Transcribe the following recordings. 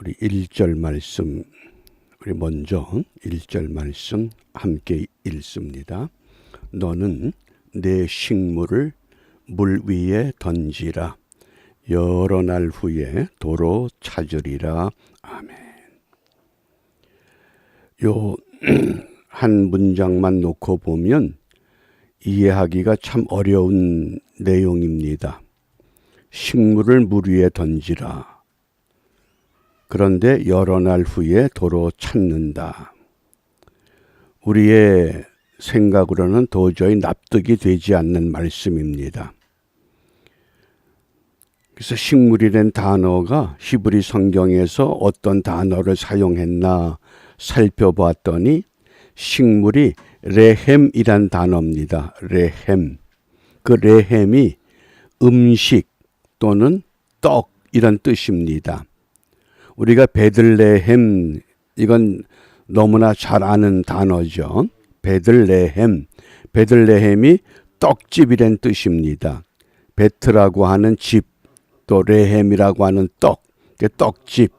우리 1절 말씀, 우리 먼저 1절 말씀 함께 읽습니다. 너는 내 식물을 물 위에 던지라. 여러 날 후에 도로 찾으리라. 아멘. 요 한 문장만 놓고 보면 이해하기가 참 어려운 내용입니다. 식물을 물 위에 던지라. 그런데 여러 날 후에 도로 찾는다. 우리의 생각으로는 도저히 납득이 되지 않는 말씀입니다. 그래서 식물이란 단어가 히브리 성경에서 어떤 단어를 사용했나 살펴보았더니 식물이 레헴이란 단어입니다. 레헴. 그 레헴이 음식 또는 떡 이런 뜻입니다. 우리가 베들레헴, 이건 너무나 잘 아는 단어죠. 베들레헴. 베들레헴이 떡집이란 뜻입니다. 베트라고 하는 집, 또 레헴이라고 하는 떡, 떡집.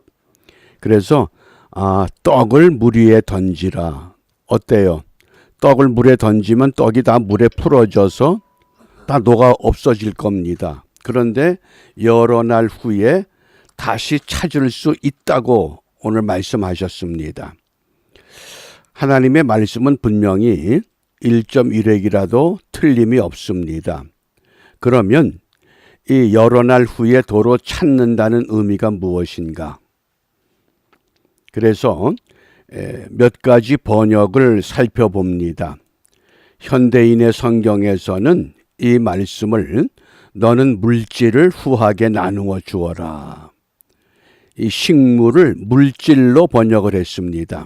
그래서 떡을 물 위에 던지라. 어때요? 떡을 물에 던지면 떡이 다 물에 풀어져서 다 녹아 없어질 겁니다. 그런데 여러 날 후에 다시 찾을 수 있다고 오늘 말씀하셨습니다. 하나님의 말씀은 분명히 1.1획이라도 틀림이 없습니다. 그러면 이 여러 날 후에 도로 찾는다는 의미가 무엇인가? 그래서 몇 가지 번역을 살펴봅니다. 현대인의 성경에서는 이 말씀을 너는 물질을 후하게 나누어 주어라. 이 식물을 물질로 번역을 했습니다.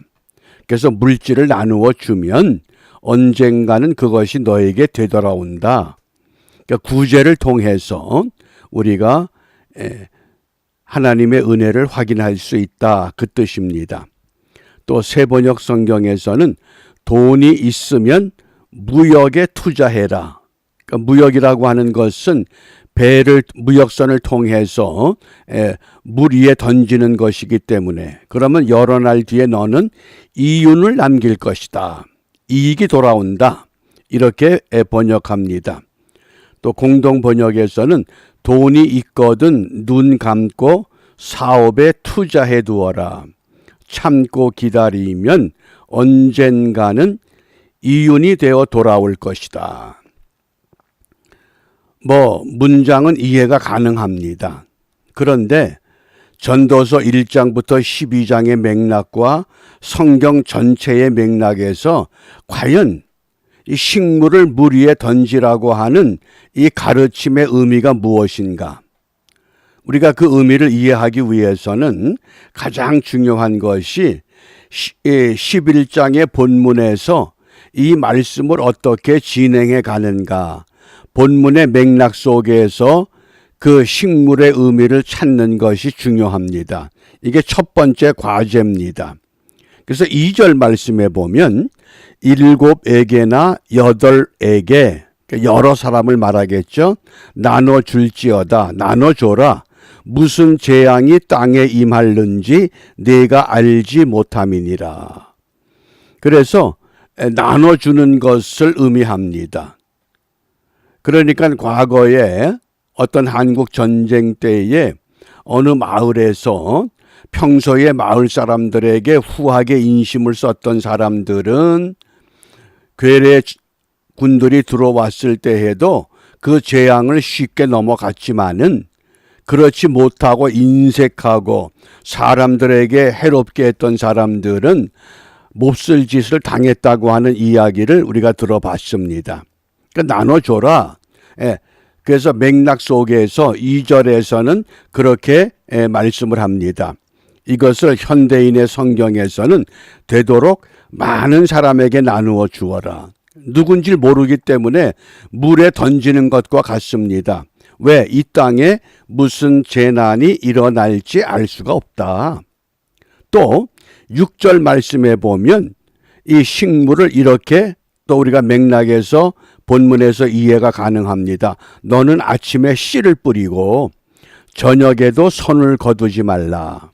그래서 물질을 나누어 주면 언젠가는 그것이 너에게 되돌아온다. 그러니까 구제를 통해서 우리가 하나님의 은혜를 확인할 수 있다. 그 뜻입니다. 또 새번역 성경에서는 돈이 있으면 무역에 투자해라. 그러니까 무역이라고 하는 것은 무역선을 통해서 물 위에 던지는 것이기 때문에 그러면 여러 날 뒤에 너는 이윤을 남길 것이다. 이익이 돌아온다. 이렇게 번역합니다. 또 공동 번역에서는 돈이 있거든 눈 감고 사업에 투자해 두어라. 참고 기다리면 언젠가는 이윤이 되어 돌아올 것이다. 문장은 이해가 가능합니다. 그런데 전도서 1장부터 12장의 맥락과 성경 전체의 맥락에서 과연 이 식물을 물 위에 던지라고 하는 이 가르침의 의미가 무엇인가? 우리가 그 의미를 이해하기 위해서는 가장 중요한 것이 11장의 본문에서 이 말씀을 어떻게 진행해 가는가? 본문의 맥락 속에서 그 식물의 의미를 찾는 것이 중요합니다. 이게 첫 번째 과제입니다. 그래서 2절 말씀에 보면 7에게나 8에게 여러 사람을 말하겠죠. 나눠줄지어다. 나눠줘라. 무슨 재앙이 땅에 임할는지 내가 알지 못함이니라. 그래서 나눠주는 것을 의미합니다. 그러니까 과거에 어떤 한국 전쟁 때에 어느 마을에서 평소에 마을 사람들에게 후하게 인심을 썼던 사람들은 괴뢰 군들이 들어왔을 때에도 그 재앙을 쉽게 넘어갔지만은 그렇지 못하고 인색하고 사람들에게 해롭게 했던 사람들은 몹쓸 짓을 당했다고 하는 이야기를 우리가 들어봤습니다. 그러니까 나눠줘라. 그래서 맥락 속에서 2절에서는 그렇게 말씀을 합니다. 이것을 현대인의 성경에서는 되도록 많은 사람에게 나누어 주어라. 누군지 모르기 때문에 물에 던지는 것과 같습니다. 왜? 이 땅에 무슨 재난이 일어날지 알 수가 없다. 또 6절 말씀에 보면 이 식물을 이렇게 또 우리가 맥락에서 본문에서 이해가 가능합니다. 너는 아침에 씨를 뿌리고 저녁에도 손을 거두지 말라.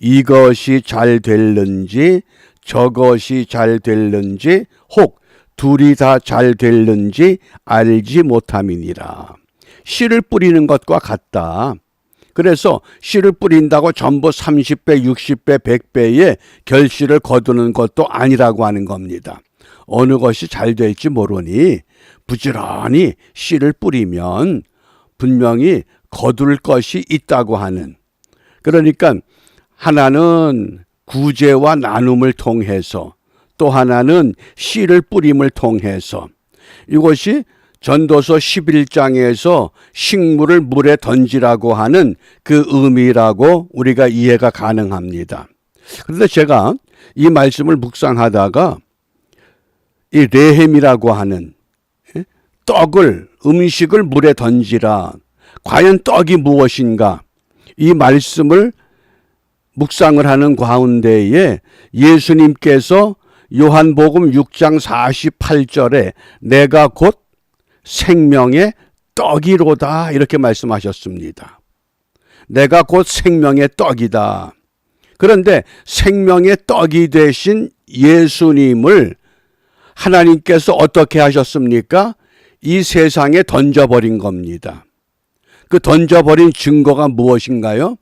이것이 잘 될는지 저것이 잘 될는지 혹 둘이 다 잘 될는지 알지 못함이니라. 씨를 뿌리는 것과 같다. 그래서 씨를 뿌린다고 전부 30배, 60배, 100배의 결실을 거두는 것도 아니라고 하는 겁니다. 어느 것이 잘 될지 모르니 부지런히 씨를 뿌리면 분명히 거둘 것이 있다고 하는, 그러니까 하나는 구제와 나눔을 통해서 또 하나는 씨를 뿌림을 통해서, 이것이 전도서 11장에서 식물을 물에 던지라고 하는 그 의미라고 우리가 이해가 가능합니다. 그런데 제가 이 말씀을 묵상하다가 이 레헴이라고 하는 떡을, 음식을 물에 던지라, 과연 떡이 무엇인가, 이 말씀을 묵상을 하는 가운데에 예수님께서 요한복음 6장 48절에 내가 곧 생명의 떡이로다 이렇게 말씀하셨습니다. 내가 곧 생명의 떡이다. 그런데 생명의 떡이 되신 예수님을 하나님께서 어떻게 하셨습니까? 이 세상에 던져버린 겁니다. 그 던져버린 증거가 무엇인가요?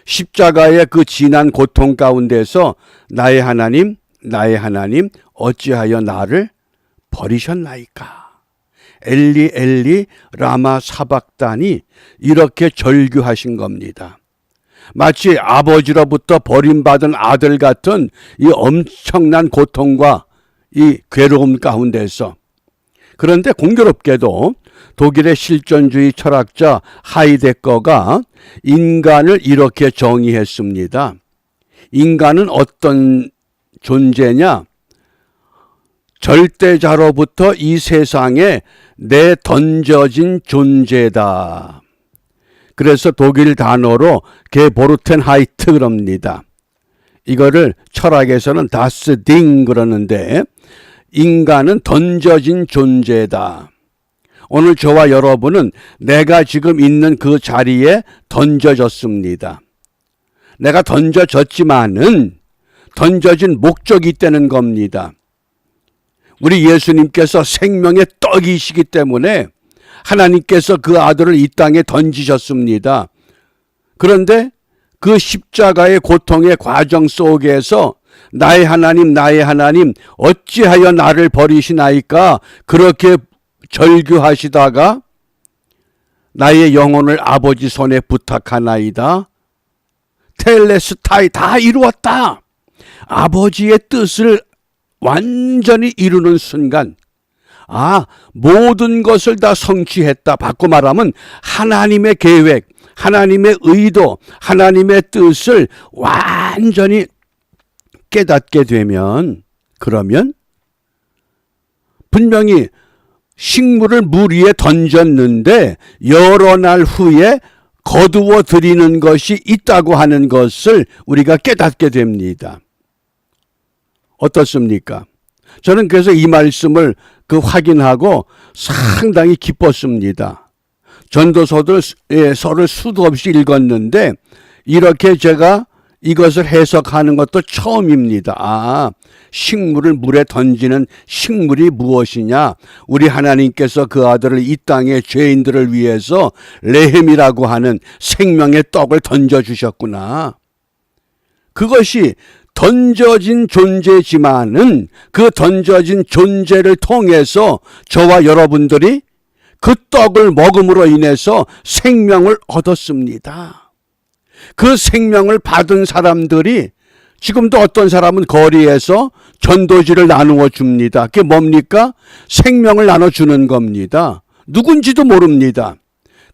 십자가의 그 진한 고통 가운데서 나의 하나님, 나의 하나님, 어찌하여 나를 버리셨나이까? 엘리 엘리 라마 사박단이 이렇게 절규하신 겁니다. 마치 아버지로부터 버림받은 아들 같은 이 엄청난 고통과 이 괴로움 가운데서, 그런데 공교롭게도 독일의 실존주의 철학자 하이데거가 인간을 이렇게 정의했습니다. 인간은 어떤 존재냐? 절대자로부터 이 세상에 내던져진 존재다. 그래서 독일 단어로 게보르텐하이트 그럽니다. 이거를 철학에서는 다스딩 그러는데, 인간은 던져진 존재다. 오늘 저와 여러분은 내가 지금 있는 그 자리에 던져졌습니다. 내가 던져졌지만은 던져진 목적이 있다는 겁니다. 우리 예수님께서 생명의 떡이시기 때문에 하나님께서 그 아들을 이 땅에 던지셨습니다. 그런데 그 십자가의 고통의 과정 속에서 나의 하나님, 나의 하나님, 어찌하여 나를 버리시나이까? 그렇게 절규하시다가 나의 영혼을 아버지 손에 부탁하나이다. 텔레스타이, 다 이루었다. 아버지의 뜻을 완전히 이루는 순간, 모든 것을 다 성취했다. 바꿔 말하면 하나님의 계획, 하나님의 의도, 하나님의 뜻을 완전히 깨닫게 되면, 그러면 분명히 식물을 물 위에 던졌는데 여러 날 후에 거두어 드리는 것이 있다고 하는 것을 우리가 깨닫게 됩니다. 어떻습니까? 저는 그래서 이 말씀을 확인하고 상당히 기뻤습니다. 전도서를 수도 없이 읽었는데 이렇게 제가 이것을 해석하는 것도 처음입니다. 식물을 물에 던지는 식물이 무엇이냐? 우리 하나님께서 그 아들을 이 땅의 죄인들을 위해서 레헴이라고 하는 생명의 떡을 던져주셨구나. 그것이 던져진 존재지만은 그 던져진 존재를 통해서 저와 여러분들이 그 떡을 먹음으로 인해서 생명을 얻었습니다. 그 생명을 받은 사람들이 지금도 어떤 사람은 거리에서 전도지를 나누어 줍니다. 그게 뭡니까? 생명을 나눠주는 겁니다. 누군지도 모릅니다.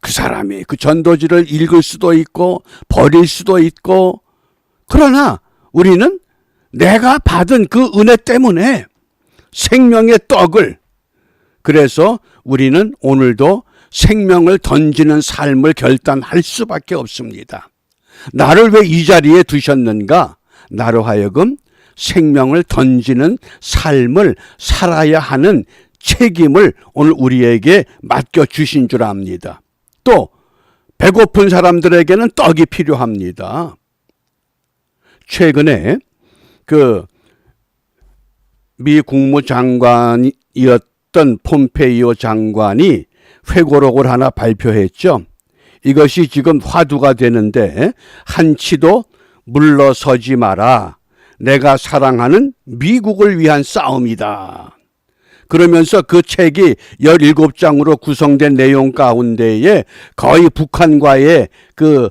그 사람이 그 전도지를 읽을 수도 있고 버릴 수도 있고, 그러나 우리는 내가 받은 그 은혜 때문에 생명의 떡을, 그래서 우리는 오늘도 생명을 던지는 삶을 결단할 수밖에 없습니다. 나를 왜 이 자리에 두셨는가? 나로 하여금 생명을 던지는 삶을 살아야 하는 책임을 오늘 우리에게 맡겨주신 줄 압니다. 또 배고픈 사람들에게는 떡이 필요합니다. 최근에 그 미 국무장관이었던 폼페이오 장관이 회고록을 하나 발표했죠. 이것이 지금 화두가 되는데, 한치도 물러서지 마라. 내가 사랑하는 미국을 위한 싸움이다. 그러면서 그 책이 17장으로 구성된 내용 가운데에 거의 북한과의 그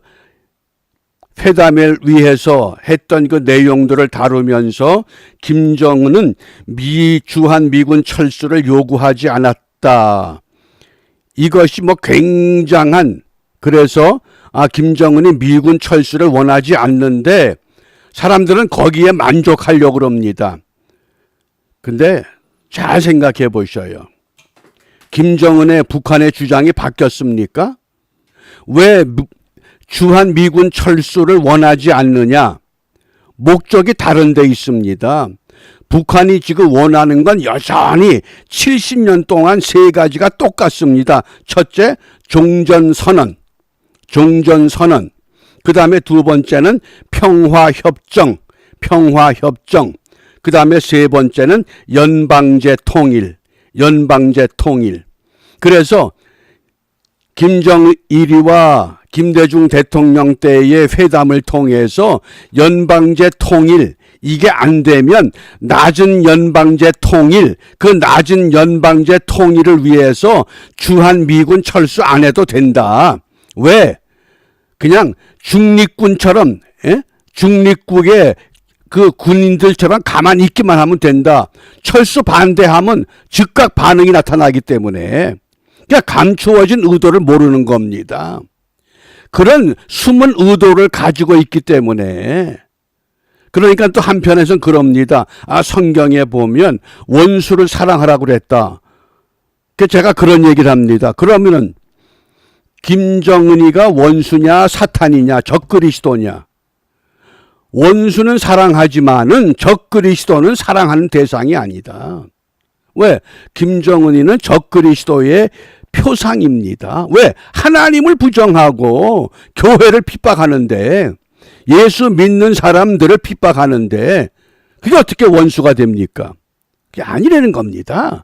회담을 위해서 했던 그 내용들을 다루면서 김정은은 주한 미군 철수를 요구하지 않았다. 이것이 뭐 굉장한, 그래서 김정은이 미군 철수를 원하지 않는데 사람들은 거기에 만족하려고 그럽니다. 근데 잘 생각해 보셔요. 김정은의 북한의 주장이 바뀌었습니까? 왜 주한 미군 철수를 원하지 않느냐? 목적이 다른 데 있습니다. 북한이 지금 원하는 건 여전히 70년 동안 세 가지가 똑같습니다. 첫째, 종전선언. 그 다음에 두 번째는 평화협정. 그 다음에 세 번째는 연방제 통일. 그래서 김정일이와 김대중 대통령 때의 회담을 통해서 연방제 통일, 이게 안 되면 낮은 연방제 통일, 그 낮은 연방제 통일을 위해서 주한 미군 철수 안 해도 된다. 왜? 그냥 중립군처럼, 중립국의 그 군인들처럼 가만히 있기만 하면 된다. 철수 반대하면 즉각 반응이 나타나기 때문에 그냥 감추어진 의도를 모르는 겁니다. 그런 숨은 의도를 가지고 있기 때문에, 그러니까 또 한편에서는 그럽니다. 성경에 보면 원수를 사랑하라고 그랬다. 제가 그런 얘기를 합니다. 그러면은 김정은이가 원수냐 사탄이냐 적그리스도냐? 원수는 사랑하지만은 적그리스도는 사랑하는 대상이 아니다. 왜? 김정은이는 적그리스도의 표상입니다. 왜? 하나님을 부정하고 교회를 핍박하는데, 예수 믿는 사람들을 핍박하는데 그게 어떻게 원수가 됩니까? 그게 아니라는 겁니다.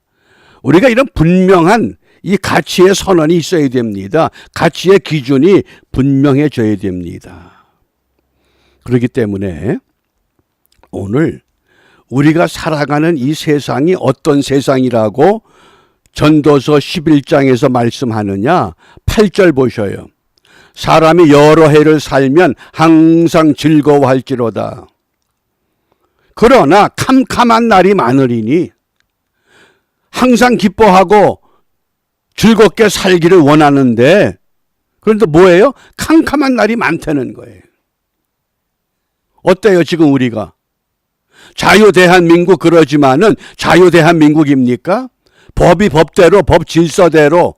우리가 이런 분명한 이 가치의 선언이 있어야 됩니다. 가치의 기준이 분명해져야 됩니다. 그렇기 때문에 오늘 우리가 살아가는 이 세상이 어떤 세상이라고 전도서 11장에서 말씀하느냐? 8절 보셔요. 사람이 여러 해를 살면 항상 즐거워할지로다. 그러나 캄캄한 날이 많으리니, 항상 기뻐하고 즐겁게 살기를 원하는데, 그런데 뭐예요? 캄캄한 날이 많다는 거예요. 어때요 지금 우리가? 자유대한민국 그러지만은 자유대한민국입니까? 법이 법대로, 법 질서대로,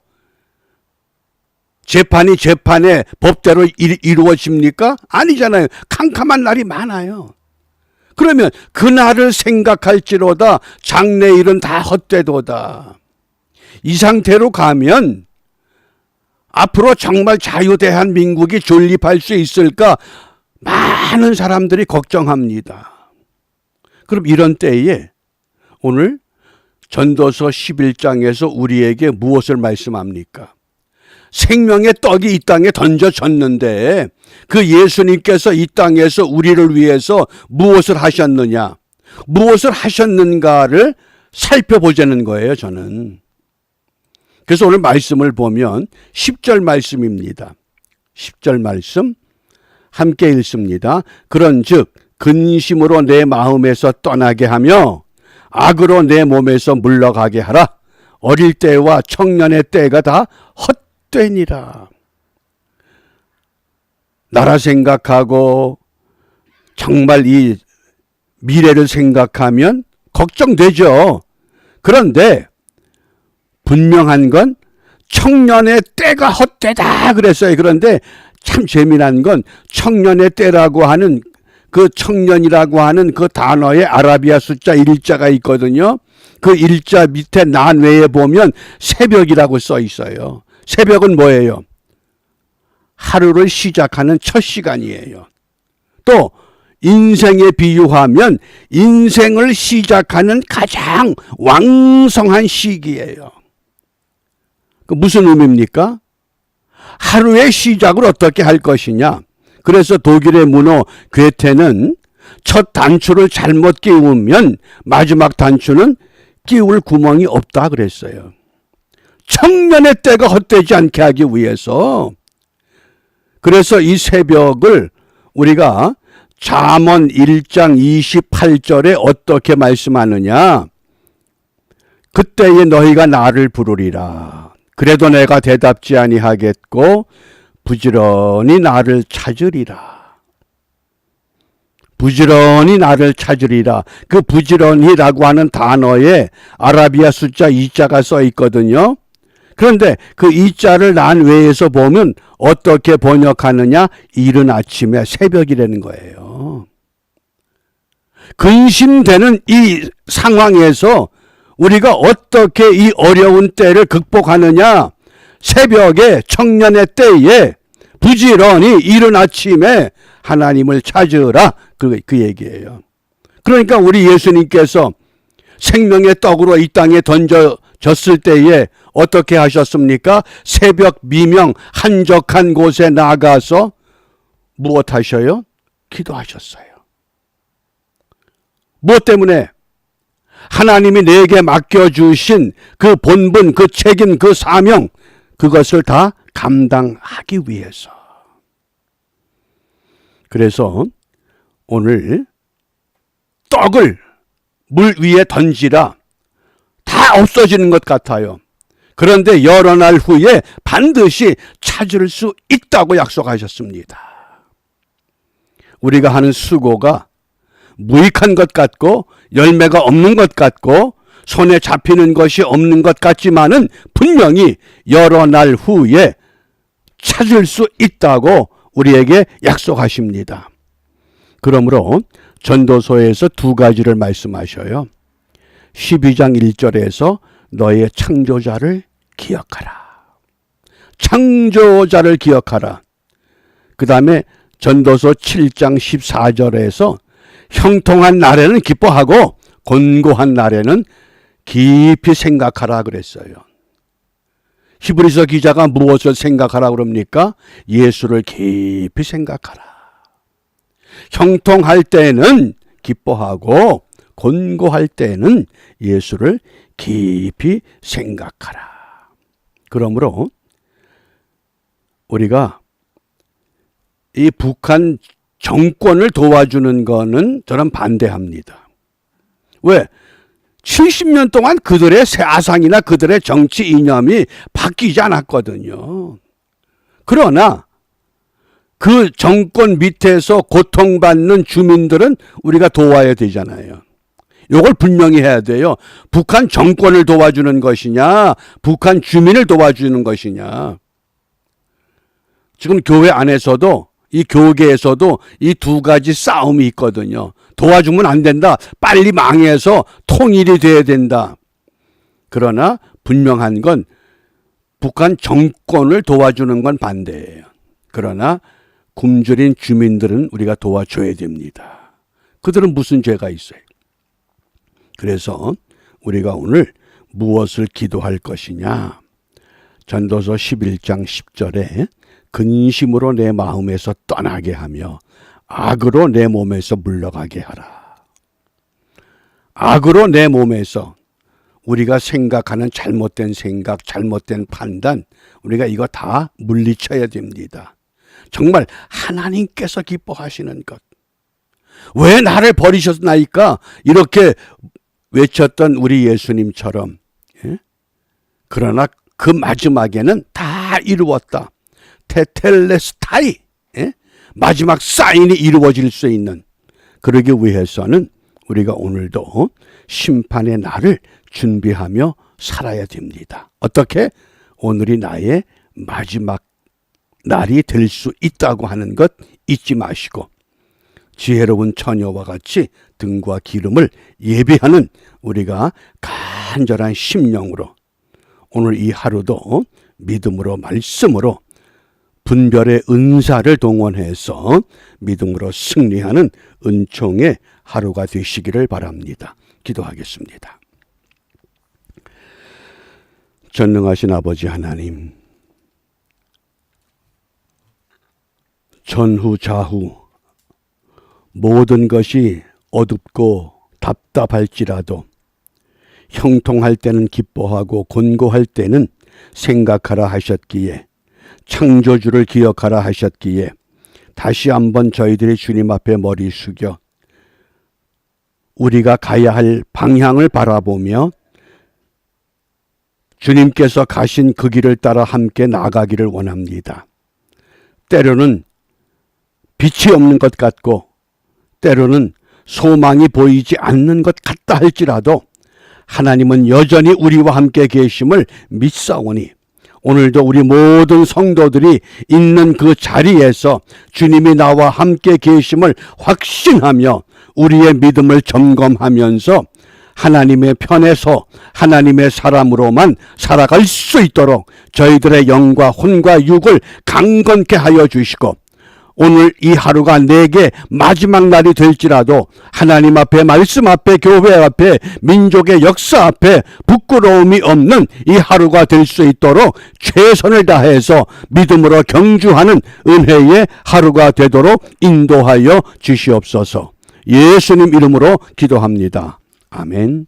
재판이 재판의 법대로 이루어집니까? 아니잖아요. 캄캄한 날이 많아요. 그러면 그날을 생각할지로다 장래일은 다 헛되도다. 이 상태로 가면 앞으로 정말 자유대한민국이 존립할 수 있을까? 많은 사람들이 걱정합니다. 그럼 이런 때에 오늘 전도서 11장에서 우리에게 무엇을 말씀합니까? 생명의 떡이 이 땅에 던져졌는데 그 예수님께서 이 땅에서 우리를 위해서 무엇을 하셨느냐, 무엇을 하셨는가를 살펴보자는 거예요, 저는. 그래서 오늘 말씀을 보면 10절 말씀입니다. 10절 말씀 함께 읽습니다. 그런즉 근심으로 내 마음에서 떠나게 하며 악으로 내 몸에서 물러가게 하라. 어릴 때와 청년의 때가 다 헛되니라. 나라 생각하고 정말 이 미래를 생각하면 걱정되죠. 그런데 분명한 건 청년의 때가 헛되다 그랬어요. 그런데 참 재미난 건 청년의 때라고 하는 그 청년이라고 하는 그 단어에 아라비아 숫자 1자가 있거든요. 그 1자 밑에 난외에 보면 새벽이라고 써 있어요. 새벽은 뭐예요? 하루를 시작하는 첫 시간이에요. 또 인생에 비유하면 인생을 시작하는 가장 왕성한 시기예요. 그 무슨 의미입니까? 하루의 시작을 어떻게 할 것이냐. 그래서 독일의 문호 괴테는 첫 단추를 잘못 끼우면 마지막 단추는 끼울 구멍이 없다 그랬어요. 청년의 때가 헛되지 않게 하기 위해서. 그래서 이 새벽을 우리가 잠언 1장 28절에 어떻게 말씀하느냐. 그때에 너희가 나를 부르리라. 그래도 내가 대답지 아니하겠고 부지런히 나를 찾으리라. 부지런히 나를 찾으리라. 그 부지런히라고 하는 단어에 아라비아 숫자 2자가 써 있거든요. 그런데 그 2자를 난 외에서 보면 어떻게 번역하느냐? 이른 아침에 새벽이라는 거예요. 근심되는 이 상황에서 우리가 어떻게 이 어려운 때를 극복하느냐? 새벽에 청년의 때에 부지런히 이른 아침에 하나님을 찾으라. 그 얘기예요. 그러니까 우리 예수님께서 생명의 떡으로 이 땅에 던져졌을 때에 어떻게 하셨습니까? 새벽 미명 한적한 곳에 나가서 무엇 하셔요? 기도하셨어요. 무엇 때문에? 하나님이 내게 맡겨주신 그 본분, 그 책임, 그 사명, 그것을 다 감당하기 위해서. 그래서 오늘 떡을 물 위에 던지라. 다 없어지는 것 같아요. 그런데 여러 날 후에 반드시 찾을 수 있다고 약속하셨습니다. 우리가 하는 수고가 무익한 것 같고 열매가 없는 것 같고 손에 잡히는 것이 없는 것 같지만은 분명히 여러 날 후에 찾을 수 있다고 우리에게 약속하십니다. 그러므로 전도서에서 두 가지를 말씀하셔요. 12장 1절에서 너의 창조자를 기억하라. 창조자를 기억하라. 그 다음에 전도서 7장 14절에서 형통한 날에는 기뻐하고 곤고한 날에는 깊이 생각하라 그랬어요. 히브리서 기자가 무엇을 생각하라 그럽니까? 예수를 깊이 생각하라. 형통할 때는 기뻐하고 곤고할 때는 예수를 깊이 생각하라. 그러므로 우리가 이 북한 정권을 도와주는 거는 저는 반대합니다. 왜? 70년 동안 그들의 아상이나 그들의 정치 이념이 바뀌지 않았거든요. 그러나 그 정권 밑에서 고통받는 주민들은 우리가 도와야 되잖아요. 이걸 분명히 해야 돼요. 북한 정권을 도와주는 것이냐, 북한 주민을 도와주는 것이냐. 지금 교회 안에서도 이 교계에서도 이 두 가지 싸움이 있거든요. 도와주면 안 된다. 빨리 망해서 통일이 돼야 된다. 그러나 분명한 건 북한 정권을 도와주는 건 반대예요. 그러나 굶주린 주민들은 우리가 도와줘야 됩니다. 그들은 무슨 죄가 있어요? 그래서 우리가 오늘 무엇을 기도할 것이냐? 전도서 11장 10절에 근심으로 내 마음에서 떠나게 하며 악으로 내 몸에서 물러가게 하라. 악으로 내 몸에서 우리가 생각하는 잘못된 생각, 잘못된 판단, 우리가 이거 다 물리쳐야 됩니다. 정말 하나님께서 기뻐하시는 것. 왜 나를 버리셨나이까? 이렇게 외쳤던 우리 예수님처럼. 예? 그러나 그 마지막에는 다 이루었다. 테텔레스타이. 예? 마지막 사인이 이루어질 수 있는. 그러기 위해서는 우리가 오늘도 심판의 날을 준비하며 살아야 됩니다. 어떻게? 오늘이 나의 마지막 날이 될 수 있다고 하는 것 잊지 마시고 지혜로운 처녀와 같이 등과 기름을 예비하는 우리가 간절한 심령으로 오늘 이 하루도 믿음으로 말씀으로 분별의 은사를 동원해서 믿음으로 승리하는 은총의 하루가 되시기를 바랍니다. 기도하겠습니다. 전능하신 아버지 하나님, 전후 좌후 모든 것이 어둡고 답답할지라도 형통할 때는 기뻐하고 곤고할 때는 생각하라 하셨기에, 창조주를 기억하라 하셨기에 다시 한번 저희들이 주님 앞에 머리 숙여 우리가 가야 할 방향을 바라보며 주님께서 가신 그 길을 따라 함께 나가기를 원합니다. 때로는 빛이 없는 것 같고 때로는 소망이 보이지 않는 것 같다 할지라도 하나님은 여전히 우리와 함께 계심을 믿사오니 오늘도 우리 모든 성도들이 있는 그 자리에서 주님이 나와 함께 계심을 확신하며 우리의 믿음을 점검하면서 하나님의 편에서 하나님의 사람으로만 살아갈 수 있도록 저희들의 영과 혼과 육을 강건케 하여 주시고, 오늘 이 하루가 내게 마지막 날이 될지라도 하나님 앞에, 말씀 앞에, 교회 앞에, 민족의 역사 앞에 부끄러움이 없는 이 하루가 될 수 있도록 최선을 다해서 믿음으로 경주하는 은혜의 하루가 되도록 인도하여 주시옵소서. 예수님 이름으로 기도합니다. 아멘.